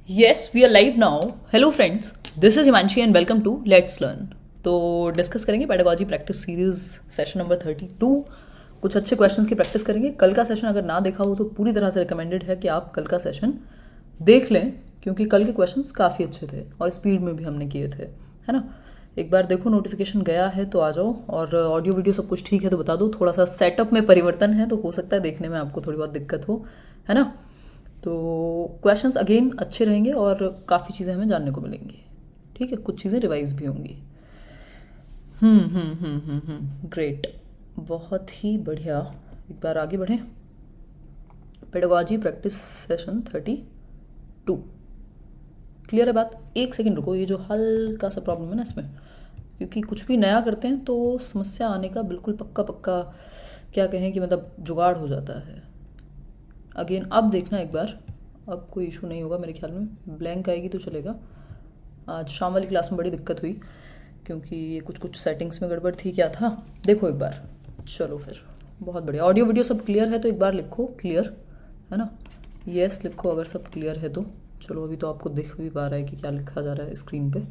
Yes, we are live now. Hello friends, this is Himanshi and welcome to Let's Learn. तो discuss करेंगे pedagogy practice series session number 32। कुछ अच्छे questions की practice करेंगे। कल का सेशन अगर ना देखा हो तो पूरी तरह से रिकमेंडेड है कि आप कल का सेशन देख लें, क्योंकि कल के क्वेश्चंस काफ़ी अच्छे थे और स्पीड में भी हमने किए थे, है ना। एक बार देखो, नोटिफिकेशन गया है तो आ जाओ, और ऑडियो वीडियो सब कुछ ठीक है तो बता दो। थोड़ा सा सेटअप में परिवर्तन है तो हो सकता है देखने में आपको थोड़ी बहुत दिक्कत हो, है ना। तो क्वेश्चंस अगेन अच्छे रहेंगे और काफ़ी चीज़ें हमें जानने को मिलेंगी। ठीक है, कुछ चीज़ें रिवाइज भी होंगी। ग्रेट, बहुत ही बढ़िया। एक बार आगे बढ़ें। पेडागॉजी प्रैक्टिस सेशन 32 क्लियर है बात। एक सेकंड रुको, ये जो हल्का सा प्रॉब्लम है ना इसमें, क्योंकि कुछ भी नया करते हैं तो समस्या आने का बिल्कुल पक्का पक्का क्या कहें कि मतलब जुगाड़ हो जाता है। अगेन अब देखना एक बार, अब कोई इशू नहीं होगा मेरे ख्याल में। ब्लैंक आएगी तो चलेगा। आज शाम वाली क्लास में बड़ी दिक्कत हुई क्योंकि ये कुछ सेटिंग्स में गड़बड़ थी, क्या था देखो एक बार। चलो फिर, बहुत बढ़िया। ऑडियो वीडियो सब क्लियर है तो एक बार लिखो क्लियर, है ना। यस लिखो अगर सब क्लियर है तो। चलो, अभी तो आपको दिख भी पा रहा है कि क्या लिखा जा रहा है स्क्रीन पे।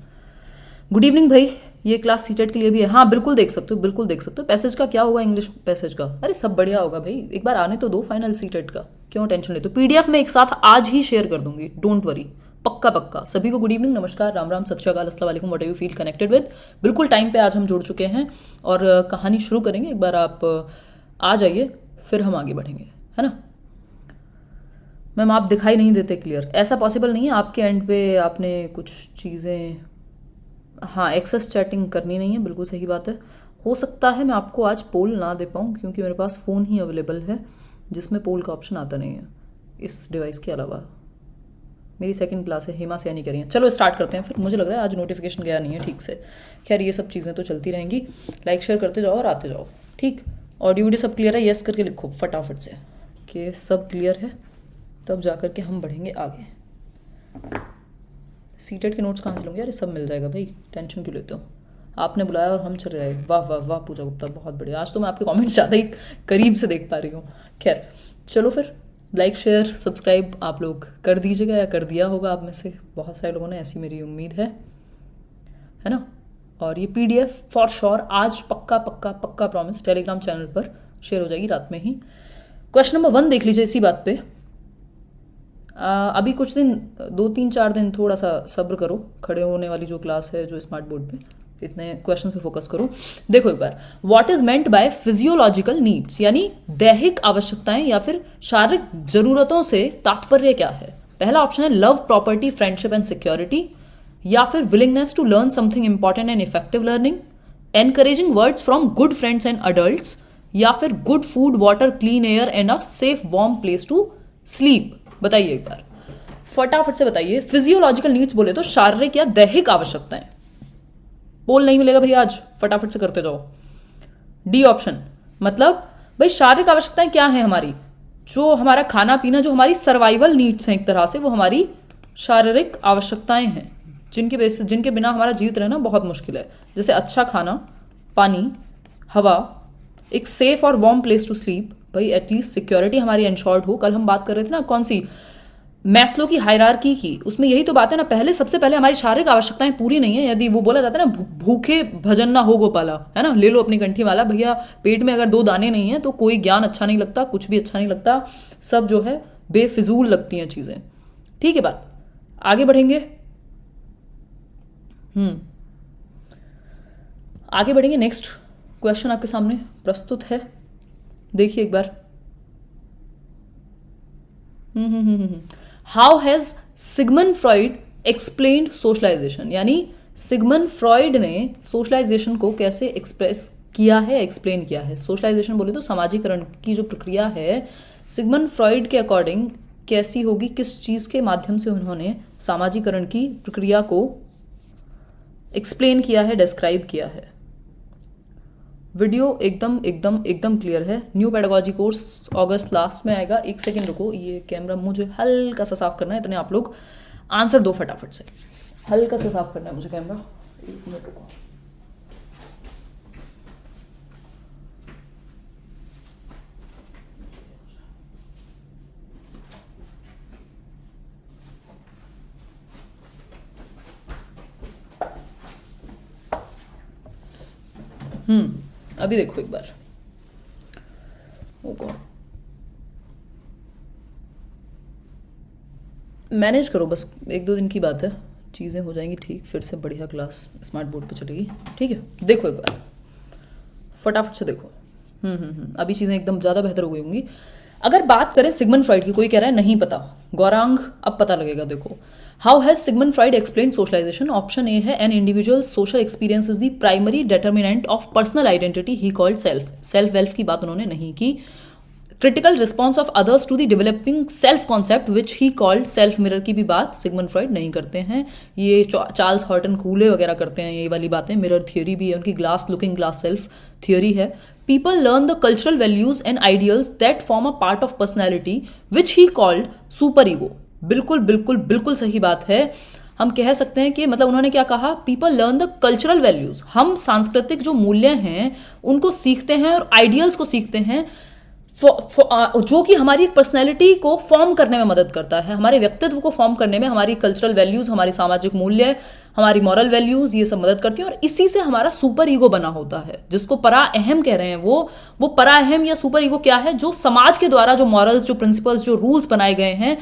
गुड इवनिंग भाई, ये क्लास सीटेट के लिए भी है। हाँ बिल्कुल देख सकते हो, बिल्कुल देख सकते हो। पैसेज का क्या होगा, इंग्लिश पैसेज का? अरे सब बढ़िया होगा भाई, एक बार आने तो दो फाइनल सीटेट का, क्यों टेंशन लेते हो। पीडीएफ में एक साथ आज ही शेयर कर दूंगी, डोंट वरी। पक्का पक्का। सभी को गुड इवनिंग, नमस्कार, राम राम, सत श्री अकाल, अस्सलाम वालेकुम, what you feel connected with. बिल्कुल टाइम पे आज हम जुड़ चुके हैं और कहानी शुरू करेंगे। एक बार आप आ जाइए, फिर हम आगे बढ़ेंगे, है ना। मैम आप दिखाई नहीं देते क्लियर, ऐसा पॉसिबल नहीं है। आपके एंड पे आपने कुछ चीज़ें, हाँ एक्सेस चैटिंग करनी नहीं है, बिल्कुल सही बात है। हो सकता है मैं आपको आज पोल ना दे पाऊँ क्योंकि मेरे पास फ़ोन ही अवेलेबल है जिसमें पोल का ऑप्शन आता नहीं है इस डिवाइस के अलावा। मेरी सेकंड क्लास है, हेमा सैनी करिए। चलो स्टार्ट करते हैं फिर। मुझे लग रहा है आज नोटिफिकेशन गया नहीं है ठीक से। खैर ये सब चीज़ें तो चलती रहेंगी। लाइक शेयर करते जाओ और आते जाओ, ठीक। ऑडियो वीडियो सब क्लियर है? यस करके लिखो फटाफट से कि सब क्लियर है, तब जा कर के हम बढ़ेंगे आगे। सीटेट के नोट्स कहाँ से लूँगी? अरे सब मिल जाएगा भाई, टेंशन क्यों लेते हो। आपने बुलाया और हम चले गए। वाह वाह वाह पूजा गुप्ता, बहुत बढ़िया। आज तो मैं आपके कमेंट्स ज़्यादा ही करीब से देख पा रही हूँ। खैर चलो फिर, लाइक शेयर सब्सक्राइब आप लोग कर दीजिएगा, या कर दिया होगा आप में से बहुत सारे लोगों ने, ऐसी मेरी उम्मीद है ना। और ये पीडीएफ फॉर श्योर आज पक्का पक्का पक्का प्रॉमिस टेलीग्राम चैनल पर शेयर हो जाएगी रात में ही। क्वेश्चन नंबर 1 देख लीजिए इसी बात पे। अभी कुछ दिन, 2-3-4 दिन थोड़ा सा सब्र करो। खड़े होने वाली जो क्लास है जो स्मार्ट बोर्ड पे, इतने क्वेश्चन पे फोकस करो। देखो एक बार, what is meant by physiological needs, यानी दैहिक आवश्यकताएं या फिर शारीरिक जरूरतों से तात्पर्य क्या है। पहला ऑप्शन है love, property, friendship and security, या फिर willingness to learn something important and effective learning, encouraging words from good friends and adults, या फिर good food, water, clean air and a safe warm place to sleep. बताइए एक बार फटाफट से बताइए। Physiological needs बोले तो शारीरिक या दैहिक आवश्यकताएं। बोल नहीं मिलेगा भाई आज, फटाफट से करते जाओ। डी ऑप्शन, मतलब भाई शारीरिक आवश्यकताएं क्या है हमारी, जो हमारा खाना पीना, जो हमारी सर्वाइवल नीड्स हैं एक तरह से, वो हमारी शारीरिक आवश्यकताएं हैं जिनके बिना हमारा जीवित रहना बहुत मुश्किल है। जैसे अच्छा खाना, पानी, हवा, एक सेफ और वार्म प्लेस टू स्लीप, भाई एटलीस्ट सिक्योरिटी हमारी एंश्योर्ड हो। कल हम बात कर रहे थे ना कौन सी, मैस्लो की हायरार्की की, उसमें यही तो बात है ना। पहले सबसे पहले हमारी शारीरिक आवश्यकताएं पूरी नहीं है, यदि वो बोला जाता है ना भूखे भजन ना हो गोपाला, है ना। ले लो अपनी कंठी वाला भैया, पेट में अगर 2 दाने नहीं है तो कोई ज्ञान अच्छा नहीं लगता, कुछ भी अच्छा नहीं लगता, सब जो है बेफिजूल लगती हैं चीजें। ठीक है बात, आगे बढ़ेंगे। आगे बढ़ेंगे। नेक्स्ट क्वेश्चन आपके सामने प्रस्तुत है, देखिए एक बार। How has Sigmund Freud explained socialisation, यानी सिगमंड फ्रॉइड ने सोशलाइजेशन को कैसे एक्सप्रेस किया है, एक्सप्लेन किया है। सोशलाइजेशन बोले तो समाजीकरण की जो प्रक्रिया है, सिगमंड फ्रॉइड के अकॉर्डिंग कैसी होगी, किस चीज के माध्यम से उन्होंने सामाजीकरण की प्रक्रिया को एक्सप्लेन किया है, डिस्क्राइब किया है। वीडियो एकदम एकदम एकदम क्लियर है। न्यू पेडागॉजी कोर्स अगस्त लास्ट में आएगा। एक सेकंड रुको, ये कैमरा मुझे हल्का सा साफ करना है, इतने आप लोग आंसर दो फटाफट से। हल्का सा साफ करना है मुझे कैमरा, 1 मिनट रुको। अभी देखो एक बार। ओ गॉड, मैनेज करो बस, 1-2 दिन की बात है, चीज़ें हो जाएंगी ठीक, फिर से बढ़िया क्लास स्मार्ट बोर्ड पे चलेगी। ठीक है, देखो एक बार फटाफट से देखो। अभी चीज़ें एकदम ज़्यादा बेहतर हो गई होंगी। अगर बात करें सिगमंड फ्राइड की, कोई कह रहा है नहीं पता, गौरांग अब पता लगेगा। देखो, how has Sigmund Freud explain socialisation? Option A है, an individual social experience is the primary determinant of personal identity he called self. Self वेल्फ की बात उन्होंने नहीं की। Critical response of others to the developing self concept which he called self mirror की भी बात सिगमंड फ्राइड नहीं करते हैं। ये चार्ल्स हॉर्टन कूले वगैरह करते हैं ये वाली बातें। मिरर थियोरी भी है उनकी, glass looking glass self theory है। People learn the cultural values and ideals that form a part of personality which he called super ego. बिल्कुल बिल्कुल बिल्कुल सही बात है। हम कह सकते हैं कि मतलब उन्होंने क्या कहा, people learn the cultural values, हम सांस्कृतिक जो मूल्य हैं उनको सीखते हैं और आइडियल्स को सीखते हैं जो कि हमारी पर्सनैलिटी को फॉर्म करने में मदद करता है, हमारे व्यक्तित्व को फॉर्म करने में हमारी कल्चरल वैल्यूज, हमारी सामाजिक मूल्य, हमारी मॉरल वैल्यूज, ये सब मदद करती हैं और इसी से हमारा सुपर ईगो बना होता है, जिसको परा अहम कह रहे हैं। वो परा अहम या सुपर ईगो क्या है? जो समाज के द्वारा जो मॉरल्स, जो प्रिंसिपल्स, जो रूल्स बनाए गए हैं,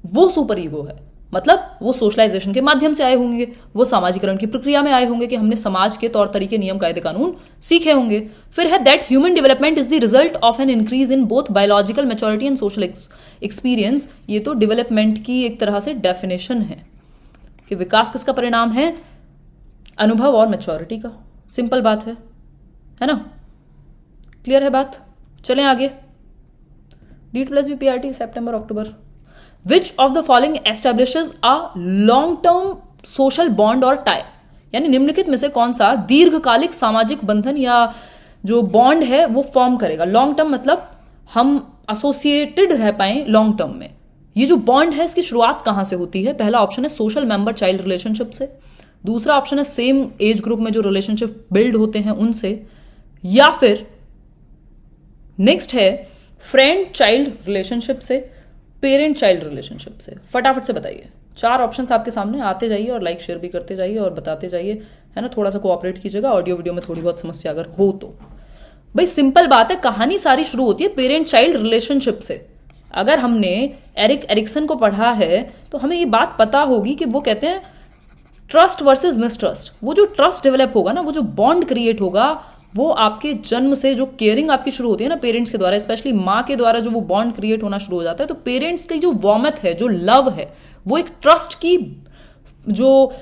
वो सुपर ईगो है। मतलब वो सोशलाइजेशन के माध्यम से आए होंगे, वो सामाजिकरण की प्रक्रिया में आए होंगे कि हमने समाज के तौर तरीके, नियम, कायदे, कानून सीखे होंगे। फिर है that human development is the result of an increase in both biological maturity and social experience. ये तो डेवलपमेंट की एक तरह से डेफिनेशन है कि विकास किसका परिणाम है? अनुभव और मैच्योरिटी का। सिंपल बात है ना? क्लियर है बात? चलें आगे। D+B PRT September October. Which of the following establishes a long-term social bond or tie? यानी निम्नलिखित में से कौन सा दीर्घकालिक सामाजिक बंधन या जो बॉन्ड है वो फॉर्म करेगा? लॉन्ग टर्म मतलब हम एसोसिएटेड रह पाए लॉन्ग टर्म में। ये जो बॉन्ड है इसकी शुरुआत कहां से होती है? पहला ऑप्शन है सोशल मेंबर चाइल्ड रिलेशनशिप से, दूसरा ऑप्शन है सेम एज ग्रुप में जो रिलेशनशिप बिल्ड होते हैं उनसे, या फिर नेक्स्ट है फ्रेंड चाइल्ड रिलेशनशिप से, पेरेंट चाइल्ड रिलेशनशिप से। फटाफट से बताइए। 4 ऑप्शंस आपके सामने, आते जाइए और लाइक शेयर भी करते जाइए और बताते जाइए, है ना? थोड़ा सा कोऑपरेट कीजिएगा। ऑडियो वीडियो में थोड़ी बहुत समस्या अगर हो तो भाई सिंपल बात है, कहानी सारी शुरू होती है पेरेंट चाइल्ड रिलेशनशिप से। अगर हमने एरिक एरिक्सन को पढ़ा है तो हमें ये बात पता होगी कि वो कहते हैं ट्रस्ट वर्सेस मिसट्रस्ट। वो जो ट्रस्ट डेवलप होगा ना, वो जो बॉन्ड क्रिएट होगा, वो आपके जन्म से जो केयरिंग आपकी शुरू होती है ना पेरेंट्स के द्वारा, स्पेशली माँ के द्वारा जो वो बॉन्ड क्रिएट होना शुरू हो जाता है, तो पेरेंट्स की जो वार्मथ है, जो लव है, वो एक ट्रस्ट की जो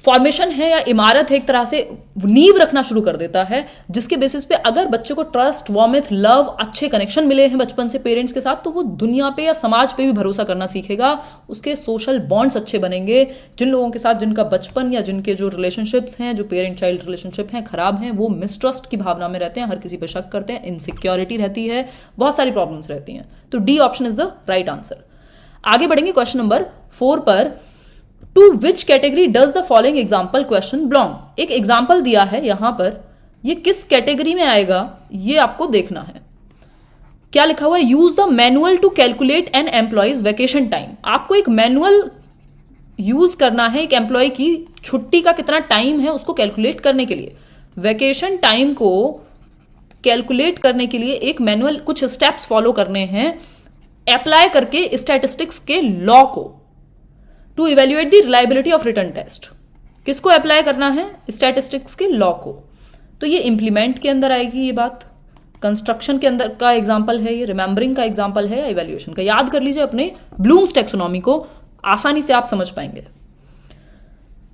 फॉर्मेशन है या इमारत है, एक तरह से नींव रखना शुरू कर देता है, जिसके बेसिस पे अगर बच्चे को ट्रस्ट, वार्मथ, लव, अच्छे कनेक्शन मिले हैं बचपन से पेरेंट्स के साथ, तो वो दुनिया पे या समाज पे भी भरोसा करना सीखेगा। उसके सोशल बॉन्ड्स अच्छे बनेंगे। जिन लोगों के साथ जिनका बचपन या जिनके जो रिलेशनशिप्स हैं, जो पेरेंट चाइल्ड रिलेशनशिप हैं, खराब हैं, वो मिसट्रस्ट की भावना में रहते हैं, हर किसी पर शक करते हैं, इनसिक्योरिटी रहती है, बहुत सारी प्रॉब्लम्स रहती हैं। तो D option is the right answer. आगे बढ़ेंगे क्वेश्चन नंबर 4 पर। To which category does the following example question belong? एक एग्जाम्पल दिया है यहां पर, ये किस कैटेगरी में आएगा ये आपको देखना है। क्या लिखा हुआ है? Use the manual to calculate an employee's vacation time. आपको एक मैनुअल यूज करना है एक एम्प्लॉय की छुट्टी का कितना टाइम है उसको कैलकुलेट करने के लिए। वैकेशन टाइम को कैलकुलेट करने के लिए एक मैनुअल, कुछ स्टेप्स फॉलो करने हैं अप्लाई करके स्टैटिस्टिक्स के लॉ को। To evaluate the reliability of written test, किसको अप्लाई करना है? स्टैटिस्टिक्स के लॉ को। तो ये इंप्लीमेंट के अंदर आएगी ये बात, कंस्ट्रक्शन के अंदर का एग्जाम्पल है, ये रिमेंबरिंग का एग्जाम्पल है या इवेल्युएशन का। याद कर लीजिए अपने ब्लूम्स टैक्सोनॉमी को, आसानी से आप समझ पाएंगे।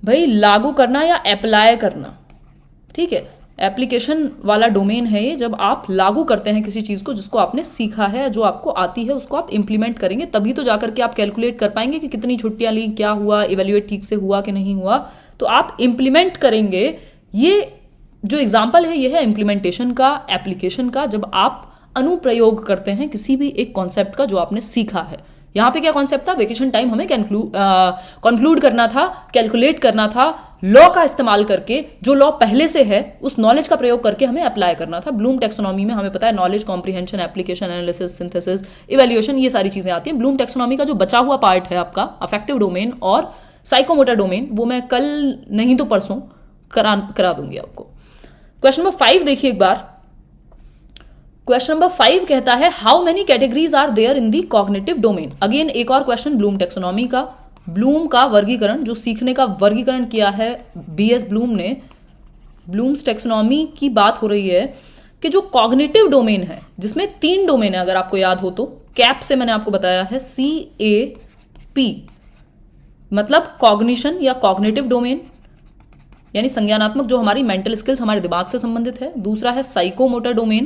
भाई लागू करना या अप्लाई करना, ठीक है, एप्लीकेशन वाला डोमेन है ये। जब आप लागू करते हैं किसी चीज को जिसको आपने सीखा है, जो आपको आती है, उसको आप इंप्लीमेंट करेंगे, तभी तो जाकर के आप कैलकुलेट कर पाएंगे कि कितनी छुट्टियां ली, क्या हुआ, इवेल्युएट ठीक से हुआ कि नहीं हुआ। तो आप इंप्लीमेंट करेंगे। ये जो एग्जाम्पल है ये है इंप्लीमेंटेशन का, एप्लीकेशन का, जब आप अनुप्रयोग करते हैं किसी भी एक कॉन्सेप्ट का जो आपने सीखा है। यहां पे क्या कॉन्सेप्ट था? वेकेशन टाइम हमें कंक्लूड करना था, कैलकुलेट करना था, लॉ का इस्तेमाल करके, जो लॉ पहले से है उस नॉलेज का प्रयोग करके हमें अप्लाई करना था। ब्लूम टैक्सोनॉमी में हमें पता है knowledge, comprehension, application, analysis, synthesis, evaluation, ये सारी चीजें आती हैं। ब्लूम टैक्सोनॉमी का जो बचा हुआ पार्ट है आपका अफेक्टिव डोमेन और साइकोमोटर डोमेन, वो मैं कल नहीं तो परसों करा दूंगी आपको। क्वेश्चन नंबर 5 देखिए एक बार। क्वेश्चन नंबर 5 कहता है how many categories are there in the cognitive domain. Again एक और क्वेश्चन ब्लूम टेक्सोनॉमी का, ब्लूम का वर्गीकरण, जो सीखने का वर्गीकरण किया है बीएस ब्लूम ने। ब्लूम्स टेक्सोनॉमी की बात हो रही है कि जो कॉग्निटिव डोमेन है, जिसमें 3 डोमेन है, अगर आपको याद हो तो कैप से मैंने आपको बताया है CAP, मतलब कॉग्निशन या कॉग्निटिव डोमेन यानी संज्ञानात्मक, जो हमारी मेंटल स्किल्स, हमारे दिमाग से संबंधित है। दूसरा है साइकोमोटर डोमेन,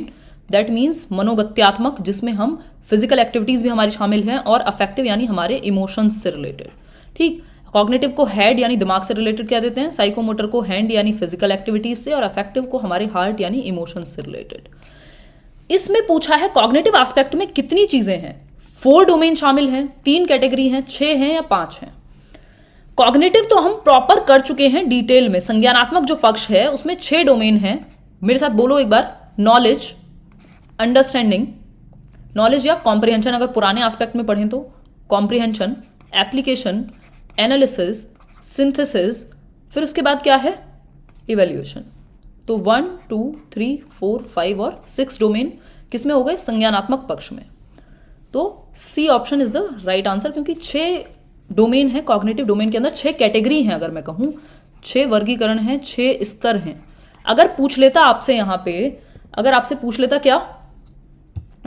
दैट मीन्स मनोगत्यात्मक, जिसमें हम फिजिकल एक्टिविटीज भी हमारी शामिल हैं, और अफेक्टिव यानी हमारे इमोशंस से रिलेटेड। ठीक, कॉग्निटिव को हेड यानी दिमाग से रिलेटेड कह देते हैं, साइकोमोटर को हैंड यानी फिजिकल एक्टिविटीज से, और अफेक्टिव को हमारे हार्ट यानी इमोशंस से रिलेटेड। इसमें पूछा है कॉग्निटिव एस्पेक्ट में कितनी चीजें हैं। 4 डोमेन शामिल हैं, 3 कैटेगरी हैं, 6 हैं या 5 हैं। कॉग्निटिव तो हम प्रॉपर कर चुके हैं डिटेल में। संज्ञानात्मक जो पक्ष है उसमें 6 डोमेन हैं। मेरे साथ बोलो एक बार, नॉलेज, अंडरस्टैंडिंग, नॉलेज या कॉम्प्रिहेंशन अगर पुराने एस्पेक्ट में पढ़ें तो, कॉम्प्रिहेंशन, एप्लीकेशन, एनालिसिस, सिंथेसिस, फिर उसके बाद क्या है, इवेल्युएशन। तो 1 2 3 4 5 और 6 डोमेन किस में हो गए, संज्ञानात्मक पक्ष में। तो C option is the right answer, क्योंकि 6 डोमेन है कॉग्निटिव डोमेन के अंदर, 6 कैटेगरी हैं, अगर मैं कहूं 6 वर्गीकरण हैं, 6 स्तर हैं। अगर पूछ लेता आपसे यहां पे, अगर आपसे पूछ लेता क्या,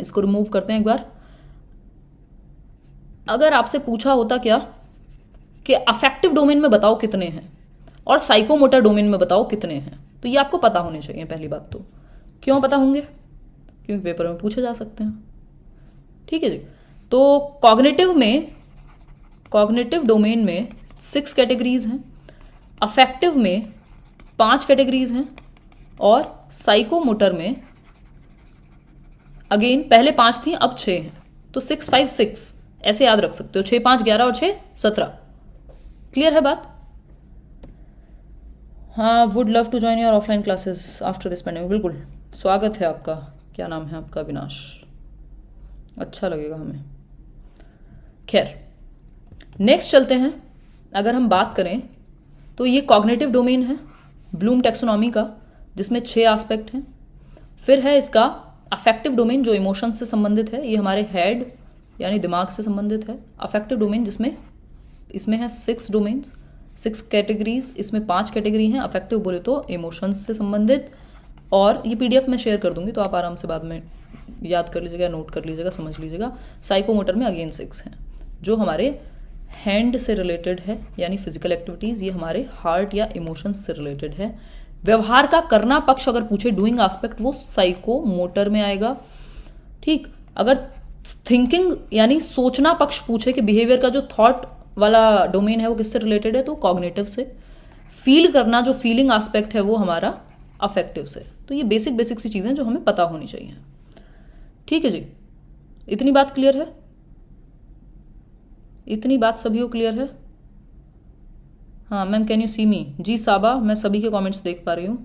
इसको रिमूव करते हैं एक बार, अगर आपसे पूछा होता क्या कि अफेक्टिव डोमेन में बताओ कितने हैं और साइकोमोटर डोमेन में बताओ कितने हैं, तो ये आपको पता होने चाहिए पहली बात तो। क्यों पता होंगे, क्योंकि पेपर में पूछे जा सकते हैं। ठीक है जी। तो कॉग्निटिव डोमेन में 6 कैटेगरीज हैं, अफेक्टिव में 5 कैटेगरीज हैं, और साइकोमोटर में अगेन पहले 5 थी अब 6 हैं। तो 6 5 6 ऐसे याद रख सकते हो, 6 5 11 और 6 17। क्लियर है बात? हाँ, would love to join your offline classes after this pandemic. बिल्कुल स्वागत है आपका। क्या नाम है आपका? अविनाश। अच्छा लगेगा हमें। खैर नेक्स्ट चलते हैं। अगर हम बात करें तो ये कॉग्निटिव डोमेन है ब्लूम टेक्सोनॉमी का, जिसमें 6 एस्पेक्ट हैं। फिर है इसका अफेक्टिव डोमेन जो इमोशंस से संबंधित है, ये हमारे हेड यानी दिमाग से संबंधित है। अफेक्टिव डोमेन जिसमें इसमें है 6 डोमेन्स, 6 कैटेगरीज, इसमें 5 कैटेगरी हैं। अफेक्टिव बोले तो इमोशंस से संबंधित, और ये PDF में शेयर कर दूंगी तो आप आराम से बाद में याद कर लीजिएगा, नोट कर लीजिएगा, समझ लीजिएगा। साइकोमोटर में अगेन 6 हैं, जो हमारे हैंड से रिलेटेड है यानी फिजिकल एक्टिविटीज, ये हमारे हार्ट या इमोशंस से रिलेटेड है। व्यवहार का करना पक्ष अगर पूछे, डूइंग एस्पेक्ट, वो साइकोमोटर में आएगा। ठीक, अगर थिंकिंग यानी सोचना पक्ष पूछे कि बिहेवियर का जो थॉट वाला डोमेन है वो किससे रिलेटेड है, तो कॉग्निटिव से। फील करना जो फीलिंग एस्पेक्ट है वो हमारा अफेक्टिव से। तो ये बेसिक सी चीजें जो हमें पता होनी चाहिए। ठीक है जी, इतनी बात क्लियर है? इतनी बात सभी को क्लियर है? हाँ मैम, कैन यू सी मी? जी साबा, मैं सभी के कमेंट्स देख पा रही हूँ।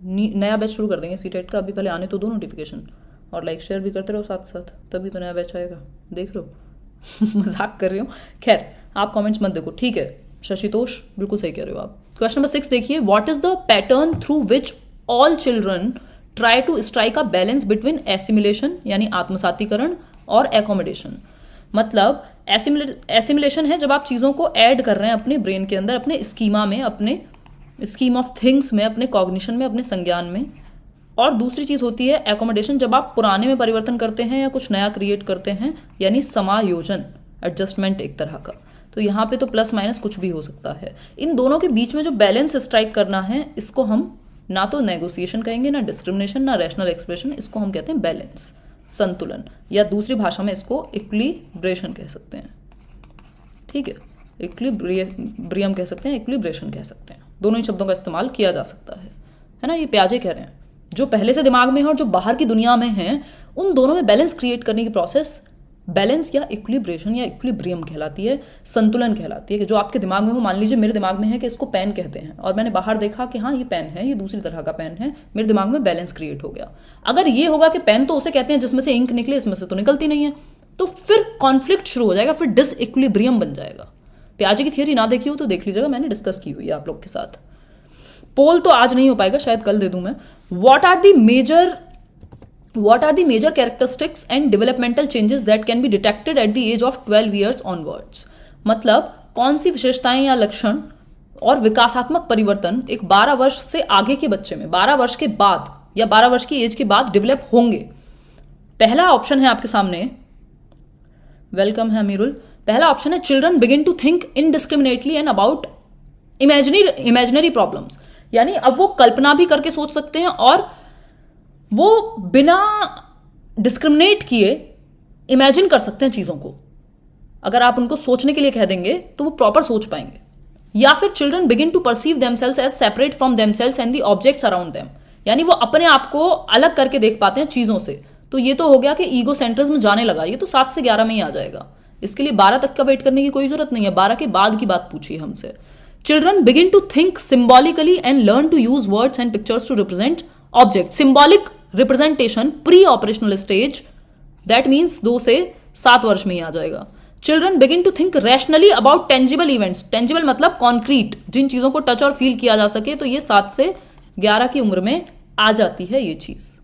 नया बैच शुरू कर देंगे सीटेट का, अभी पहले आने तो दो नोटिफिकेशन, और लाइक शेयर भी करते रहो साथ साथ, तभी तो नया बैच आएगा। देख रहे हो? मजाक कर रही हूँ। खैर आप कमेंट्स मत देखो, ठीक है। शशितोष बिल्कुल सही कह रहे हो आप। क्वेश्चन नंबर 6 देखिए, what is the pattern through which all children try to strike a balance between assimilation यानी आत्मसातीकरण और एकोमोडेशन। मतलब एसिमिलेशन है जब आप चीज़ों को ऐड कर रहे हैं अपने ब्रेन के अंदर, अपने स्कीमा में, अपने स्कीम ऑफ थिंग्स में, अपने कॉग्निशन में, अपने संज्ञान में। और दूसरी चीज़ होती है एकोमोडेशन, जब आप पुराने में परिवर्तन करते हैं या कुछ नया क्रिएट करते हैं, यानी समायोजन, एडजस्टमेंट एक तरह का। तो यहाँ पे तो प्लस माइनस कुछ भी हो सकता है। इन दोनों के बीच में जो बैलेंस स्ट्राइक करना है, इसको हम ना तो नेगोशिएशन कहेंगे, ना डिस्क्रिमिनेशन, ना रैशनल एक्सप्रेशन, इसको हम कहते हैं बैलेंस, संतुलन, या दूसरी भाषा में इसको इक्विलिब्रेशन कह सकते हैं। ठीक है, इक्विलिब्रियम कह सकते हैं, इक्विलिब्रेशन कह सकते हैं। दोनों ही शब्दों का इस्तेमाल किया जा सकता है ना। ये प्याजे कह रहे हैं, जो पहले से दिमाग में है और जो बाहर की दुनिया में है, उन दोनों में बैलेंस क्रिएट करने की प्रोसेस बैलेंस या इक्विलिब्रेशन या इक्विलिब्रियम कहलाती है, संतुलन कहलाती है। कि जो आपके दिमाग में हो, मान लीजिए मेरे दिमाग में है कि इसको पेन कहते हैं, और मैंने बाहर देखा कि हाँ ये पेन है, ये दूसरी तरह का पेन है, मेरे दिमाग में बैलेंस क्रिएट हो गया। अगर ये होगा कि पेन तो उसे कहते हैं जिसमें से इंक निकले, इसमें से तो निकलती नहीं है, तो फिर कॉन्फ्लिक्ट शुरू हो जाएगा, फिर डिसइक्विलिब्रियम बन जाएगा। प्याजे की थियरी ना देखी हो तो देख लीजिएगा, मैंने डिस्कस की हुई है आप लोग के साथ। पोल तो आज नहीं हो पाएगा, शायद कल दे दूं मैं, What are the major characteristics and developmental changes that can be detected at the age of 12 years onwards? मतलब कौन सी विशेषताएं या लक्षण और विकासात्मक परिवर्तन एक 12 वर्ष से आगे के बच्चे में 12 वर्ष के बाद या 12 वर्ष की एज के बाद डेवलप होंगे? पहला ऑप्शन है आपके सामने, वेलकम है अमीरुल। पहला ऑप्शन है children begin to think indiscriminately and about imaginary problems, यानी अब वो कल्पना भी करके सोच सकते हैं और वो बिना डिस्क्रिमिनेट किए इमेजिन कर सकते हैं चीजों को। अगर आप उनको सोचने के लिए कह देंगे तो वो प्रॉपर सोच पाएंगे। या फिर children begin to perceive themselves as separate from themselves and the objects around them, यानी वो अपने आप को अलग करके देख पाते हैं चीजों से। तो ये तो हो गया कि ईगो सेंट्रिज्म जाने लगा, ये तो 7 से 11 में ही आ जाएगा। इसके लिए 12 तक का वेट करने की कोई जरूरत नहीं है, 12 के बाद की बात पूछिए हमसे। Children begin to think symbolically and learn to use words and pictures to represent object. Symbolic representation pre operational stage, that means 2 से 7 वर्ष में ही आ जाएगा। Children begin to think rationally about tangible events, tangible मतलब concrete, जिन चीजों को टच और फील किया जा सके, तो ये 7 से 11 की उम्र में आ जाती है ये चीज।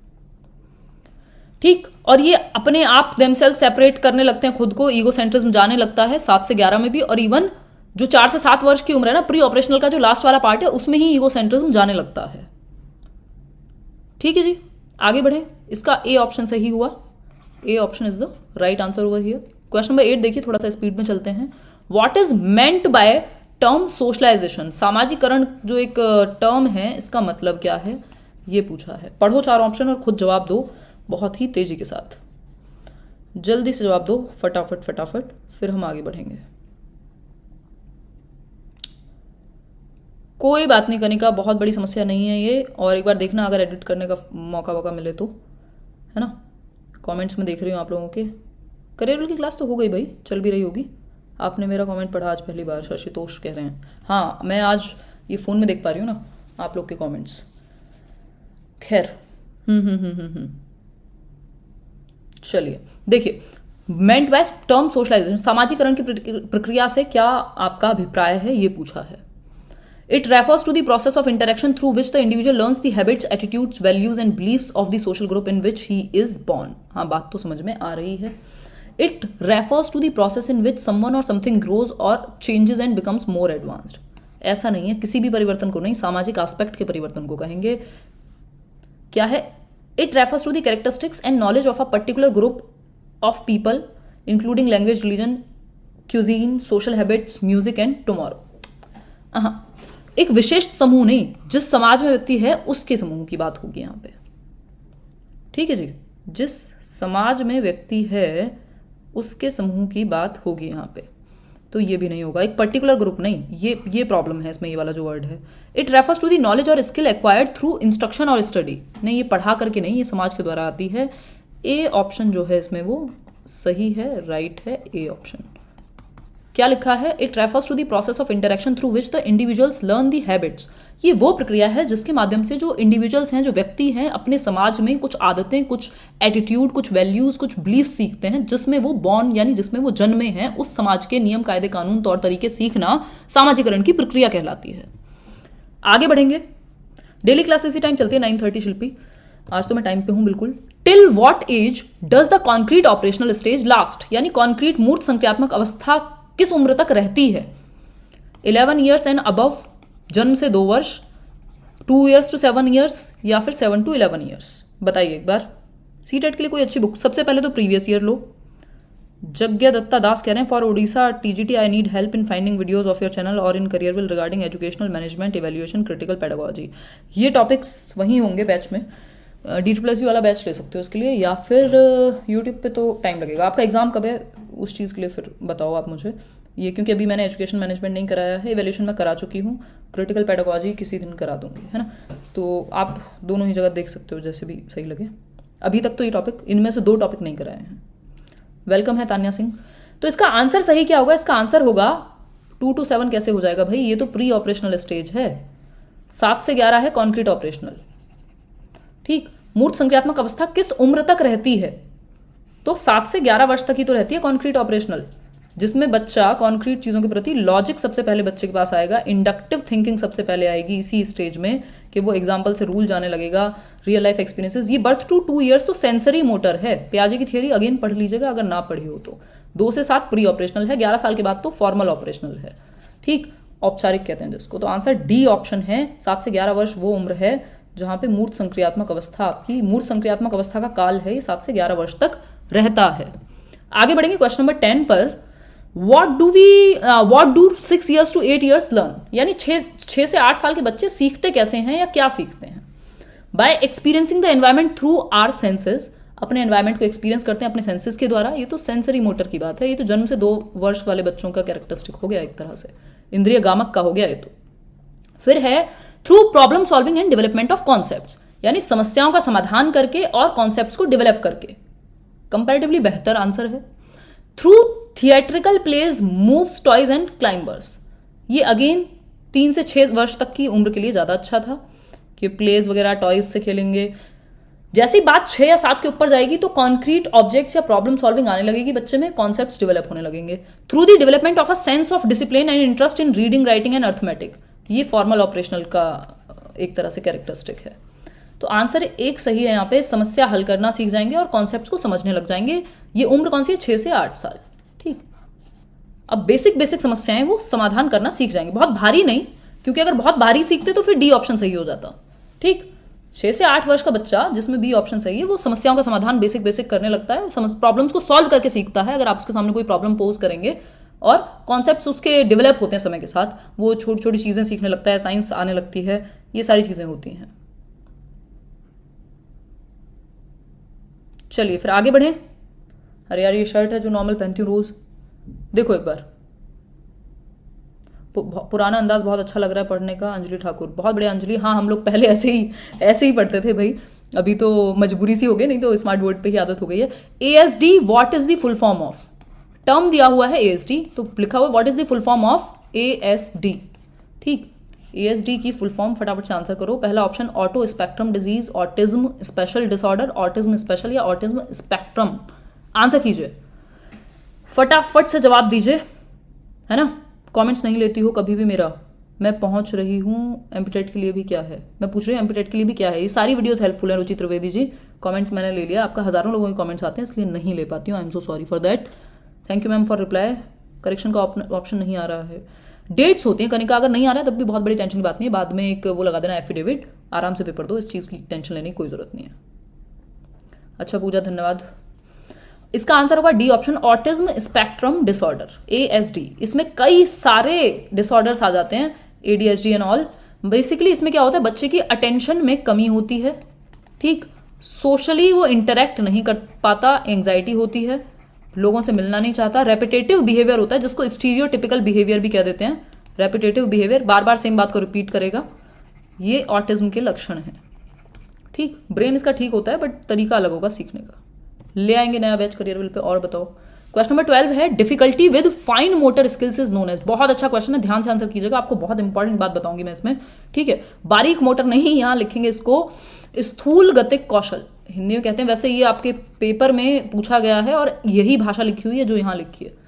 ठीक, और ये अपने आप देमसेल्फ सेपरेट करने लगते हैं खुद को, ईगोसेंट्रिज्म जाने लगता है 7 से 11 में भी। और इवन जो 4 से 7 वर्ष की उम्र है ना, प्री ऑपरेशनल का जो लास्ट वाला पार्ट है, उसमें ही ईगोसेंट्रिज्म जाने लगता है। ठीक है जी, आगे बढ़े। इसका ए ऑप्शन सही हुआ, A option is the right answer over here. Question number 8 देखिए, थोड़ा सा स्पीड में चलते हैं। What is meant by term socialisation? सामाजिकरण जो एक टर्म है, इसका मतलब क्या है, ये पूछा है। पढ़ो 4 ऑप्शन और खुद जवाब दो बहुत ही तेजी के साथ। जल्दी से जवाब दो, फटाफट फटाफट, फिर हम आगे बढ़ेंगे। कोई बात नहीं करने का, बहुत बड़ी समस्या नहीं है ये। और एक बार देखना, अगर एडिट करने का मौका वौका मिले तो, है ना। कमेंट्स में देख रही हूँ आप लोगों के। करियर की क्लास तो हो गई भाई, चल भी रही होगी। आपने मेरा कमेंट पढ़ा आज पहली बार, शशितोष कह रहे हैं। हाँ, मैं आज ये फ़ोन में देख पा रही हूँ ना आप लोग के कमेंट्स। खैर, चलिए देखिए, मेंट बाय टर्म सोशलाइजेशन, सामाजिकरण की प्रक्रिया से क्या आपका अभिप्राय है, ये पूछा है। It refers to the process of interaction through which the individual learns the habits, attitudes, values and beliefs of the social group in which he is born. हाँ, बात तो समझ में आ रही है। It refers to the process in which someone or something grows or changes and becomes more advanced. ऐसा नहीं है, किसी भी परिवर्तन को नहीं, सामाजिक एस्पेक्ट के परिवर्तन को कहेंगे। क्या है? It refers to the characteristics and knowledge of a particular group of people including language, religion, cuisine, social habits, music and tomorrow. एक विशेष समूह नहीं, जिस समाज में व्यक्ति है उसके समूह की बात होगी यहाँ पे। ठीक है जी, जिस समाज में व्यक्ति है उसके समूह की बात होगी यहाँ पे। तो ये भी नहीं होगा, एक पर्टिकुलर ग्रुप नहीं, ये प्रॉब्लम है इसमें, ये वाला जो वर्ड है। It refers to the knowledge or skill acquired through instruction or study. नहीं, ये पढ़ा करके नहीं, ये समाज के द्वारा आती है। ए ऑप्शन जो है इसमें वो सही है, राइट है ए ऑप्शन। क्या लिखा है? It refers to the process of interaction through which the individuals learn the habits. ये वो प्रक्रिया है जिसके माध्यम से जो इंडिविजुअल्स हैं, जो व्यक्ति हैं, अपने समाज में कुछ आदतें, कुछ एटीट्यूड, कुछ वैल्यूज, कुछ बिलीफ सीखते हैं, जिसमें वो बॉर्न यानी जिसमें वो जन्मे हैं। उस समाज के नियम, कायदे, कानून, तौर तरीके सीखना सामाजिकरण की प्रक्रिया कहलाती है। आगे बढ़ेंगे। डेली क्लास इसी टाइम चलती है 9:30 शिल्पी, आज तो मैं टाइम पे हूं बिल्कुल। Till what age does the concrete operational stage last? यानी कॉन्क्रीट मूर्त संक्रियात्मक अवस्था किस उम्र तक रहती है? 11 ईयर्स एंड अबव, जन्म से 2 वर्ष, 2 ईयर्स टू 7 ईयर्स, या फिर 7 to 11 ईयर्स? बताइए एक बार। सीटेट के लिए कोई अच्छी बुक, सबसे पहले तो प्रीवियस ईयर लो। जग्या दत्ता दास कह रहे हैं, for Odisha TGT I need help in finding videos of your channel और in career will regarding educational management, evaluation, critical pedagogy. ये टॉपिक्स वहीं होंगे बैच में। DSSU वाला बैच ले सकते हो इसके लिए, या फिर यूट्यूब पे तो टाइम लगेगा। आपका एग्जाम कब है उस चीज़ के लिए फिर बताओ आप मुझे ये, क्योंकि अभी मैंने एजुकेशन मैनेजमेंट नहीं कराया है, इवैल्यूएशन में करा चुकी हूँ, क्रिटिकल पेडागोजी किसी दिन करा दूंगी, है ना। तो आप दोनों ही जगह देख सकते हो, जैसे भी सही लगे। अभी तक तो ये टॉपिक, इनमें से 2 टॉपिक नहीं कराए हैं। वेलकम है तान्या सिंह। तो इसका आंसर सही क्या होगा? इसका आंसर होगा 2 to 7 कैसे हो जाएगा भाई? ये तो प्री ऑपरेशनल स्टेज है। 7 से 11 है कॉन्क्रीट ऑपरेशनल। ठीक, मूर्त संक्रियात्मक अवस्था किस उम्र तक रहती है? तो 7 से 11 वर्ष तक ही तो रहती है कॉन्क्रीट ऑपरेशनल। जिसमें बच्चा कॉन्क्रीट चीज़ों के प्रति लॉजिक सबसे पहले बच्चे के पास आएगा, इंडक्टिव थिंकिंग सबसे पहले आएगी इसी स्टेज में कि वो एग्जाम्पल से रूल जाने लगेगा, रियल लाइफ एक्सपीरियंसेस। ये बर्थ टू 2 ईयर्स तो सेंसरी मोटर है। पियाजे की थियरी अगेन पढ़ लीजिएगा अगर ना पढ़ी हो तो। 2 से 7 प्री ऑपरेशनल है, 11 साल के बाद तो फॉर्मल ऑपरेशनल है, ठीक, औपचारिक कहते हैं जिसको। तो आंसर डी ऑप्शन है, 7 से 11 वर्ष वो उम्र है जहां पे मूर्त संक्रियात्मक अवस्था, आपकी मूर्त संक्रियात्मक अवस्था का काल है, ये 7 से 11 वर्ष तक रहता है। आगे बढ़ेंगे क्वेश्चन नंबर 10 पर। What do 6 years to 8 years learn, यानी 6 से 8 साल के बच्चे सीखते कैसे हैं या क्या सीखते हैं? By experiencing the environment through our senses, अपने एनवायरमेंट को एक्सपीरियंस करते हैं अपने सेंसेस के द्वारा। ये तो सेंसरी मोटर की बात है, ये तो जन्म से 2 वर्ष वाले बच्चों का कैरेक्टरिस्टिक हो गया एक तरह से, इंद्रिय गामक का हो गया ये तो। फिर है through problem solving and development of concepts, यानी समस्याओं का समाधान करके और कॉन्सेप्ट्स को डेवलप करके, कंपैरेटिवली बेहतर आंसर है। Through theatrical plays moves toys and climbers, ये अगेन 3 से 6 वर्ष तक की उम्र के लिए ज्यादा अच्छा था कि प्लेज वगैरह टॉयज से खेलेंगे। जैसी बात 6 या 7 के ऊपर जाएगी तो कॉन्क्रीट ऑब्जेक्ट्स या प्रॉब्लम सॉल्विंग आने लगेगी बच्चे में, कॉन्सेप्ट्स डेवलप होने लगेंगे। Through the development of a sense of discipline and interest in reading writing and arithmetic, ये फॉर्मल ऑपरेशनल का एक तरह से कैरेक्टरिस्टिक है। तो आंसर एक सही है, यहाँ पे समस्या हल करना सीख जाएंगे और कॉन्सेप्ट्स को समझने लग जाएंगे। ये उम्र कौन सी है? 6 से 8 साल, ठीक। अब बेसिक समस्याएं वो समाधान करना सीख जाएंगे, बहुत भारी नहीं, क्योंकि अगर बहुत भारी सीखते तो फिर डी ऑप्शन सही हो जाता, ठीक। 6 से 8 वर्ष का बच्चा जिसमें बी ऑप्शन सही है, वो समस्याओं का समाधान बेसिक करने लगता है, प्रॉब्लम्स को सॉल्व करके सीखता है। अगर आप उसके सामने कोई प्रॉब्लम पोज करेंगे और कॉन्सेप्ट्स उसके डेवलप होते हैं समय के साथ, वो छोटी छोटी चीजें सीखने लगता है, साइंस आने लगती है, ये सारी चीजें होती हैं। चलिए फिर आगे बढ़े। अरे यार ये शर्ट है जो नॉर्मल पहनती हूँ रोज, देखो एक बार, पुराना अंदाज बहुत अच्छा लग रहा है पढ़ने का। अंजलि ठाकुर, बहुत बढ़िया अंजलि। हाँ, हम लोग पहले ऐसे ही पढ़ते थे भाई, अभी तो मजबूरी सी हो गई, नहीं तो स्मार्ट बोर्ड पे ही आदत हो गई है। ASD what is the full form of, term दिया हुआ है ASD, तो लिखा हुआ what is the full form of ASD, ठीक। ASD की फुल फॉर्म फटाफट से आंसर करो। पहला option auto spectrum disease, autism special disorder, autism special या ऑटिज्म स्पेक्ट्रम। आंसर कीजिए, फटाफट से जवाब दीजिए, है ना। कमेंट्स नहीं लेती हो कभी भी मेरा। मैं पहुंच रही हूँ एमपीटेट के लिए भी क्या है, मैं पूछ रही हूँ एमपीटेट के लिए भी क्या है। ये सारी वीडियोस हेल्पफुल है रुचि त्रिवेदी जी, कमेंट मैंने ले लिया, आपका हजारों लोगों के कमेंट्स आते हैं इसलिए नहीं ले पाती हूँ, I am so sorry for that. Thank you ma'am for reply. Correction का ऑप्शन नहीं आ रहा है, डेट्स होती हैं कनिका, अगर नहीं आ रहा है तब भी बहुत बड़ी टेंशन की बात नहीं है, बाद में एक वो लगा देना एफिडेविट, आराम से पेपर दो, इस चीज़ की टेंशन लेने की कोई जरूरत नहीं है। अच्छा पूजा, धन्यवाद। इसका आंसर होगा D option, autism spectrum disorder, ASD। इसमें कई सारे डिसऑर्डर्स आ जाते हैं, ADHD एंड ऑल। बेसिकली इसमें क्या होता है, बच्चे की अटेंशन में कमी होती है, ठीक। सोशली वो इंटरेक्ट नहीं कर पाता, एंग्जाइटी होती है, लोगों से मिलना नहीं चाहता, रेपिटेटिव बिहेवियर होता है जिसको स्टीरियोटिपिकल बिहेवियर भी कह देते हैं। रेपिटेटिव बिहेवियर, बार बार सेम बात को रिपीट करेगा, ये ऑटिज्म के लक्षण हैं, ठीक। ब्रेन इसका ठीक होता है बट तरीका अलग होगा सीखने का। ले आएंगे नया बैच करियर विल पे। और बताओ क्वेश्चन नंबर 12 है, difficulty with fine motor skills is known as. बहुत अच्छा क्वेश्चन है, ध्यान से आंसर कीजिएगा, आपको बहुत इंपॉर्टेंट बात बताऊंगी मैं इसमें, ठीक है। बारीक मोटर नहीं, यहां लिखेंगे इसको स्थूल गतिक कौशल, हिंदी में कहते हैं, वैसे ये आपके पेपर में पूछा गया है और यही भाषा लिखी हुई है जो यहां लिखी है।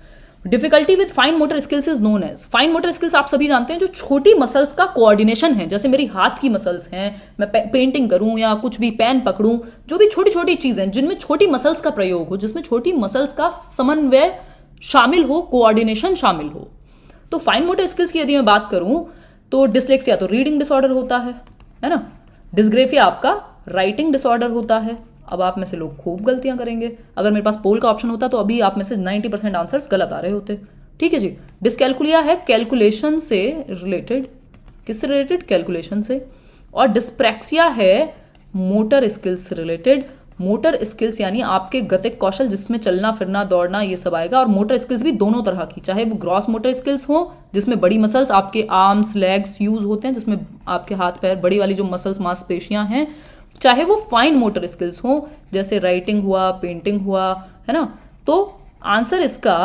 Difficulty with fine motor skills is known as. Fine motor skills आप सभी जानते हैं, जो छोटी मसल्स का कोऑर्डिनेशन है, जैसे मेरी हाथ की मसल्स हैं, मैं पेंटिंग करूं या कुछ भी पेन पकड़ूं, जो भी छोटी छोटी चीजें जिनमें छोटी मसल्स का प्रयोग हो, जिसमें छोटी मसल्स का समन्वय शामिल हो, कोऑर्डिनेशन शामिल हो। तो फाइन मोटर स्किल्स की यदि मैं बात करूं तो डिसलेक्सिया तो रीडिंग डिसऑर्डर होता है ना। डिस्ग्रेफिया आपका राइटिंग डिसऑर्डर होता है। अब आप में से लोग खूब गलतियां करेंगे, अगर मेरे पास पोल का ऑप्शन होता तो अभी आप में से 90% आंसर्स गलत आ रहे होते, ठीक है जी। डिसकैलकुलिया है कैलकुलेशन से रिलेटेड, किससे रिलेटेड? कैलकुलेशन से। और डिस्प्रैक्सिया है मोटर स्किल्स से रिलेटेड। मोटर स्किल्स यानी आपके गतिक कौशल, जिसमें चलना फिरना दौड़ना ये सब आएगा। और मोटर स्किल्स भी दोनों तरह की, चाहे वो ग्रॉस मोटर स्किल्स हो जिसमें बड़ी मसल्स आपके आर्म्स लेग्स यूज होते हैं, जिसमें आपके हाथ पैर बड़ी वाली जो मसल्स मांसपेशियां हैं, चाहे वो फाइन मोटर स्किल्स हो जैसे राइटिंग हुआ, पेंटिंग हुआ, है ना। तो आंसर इसका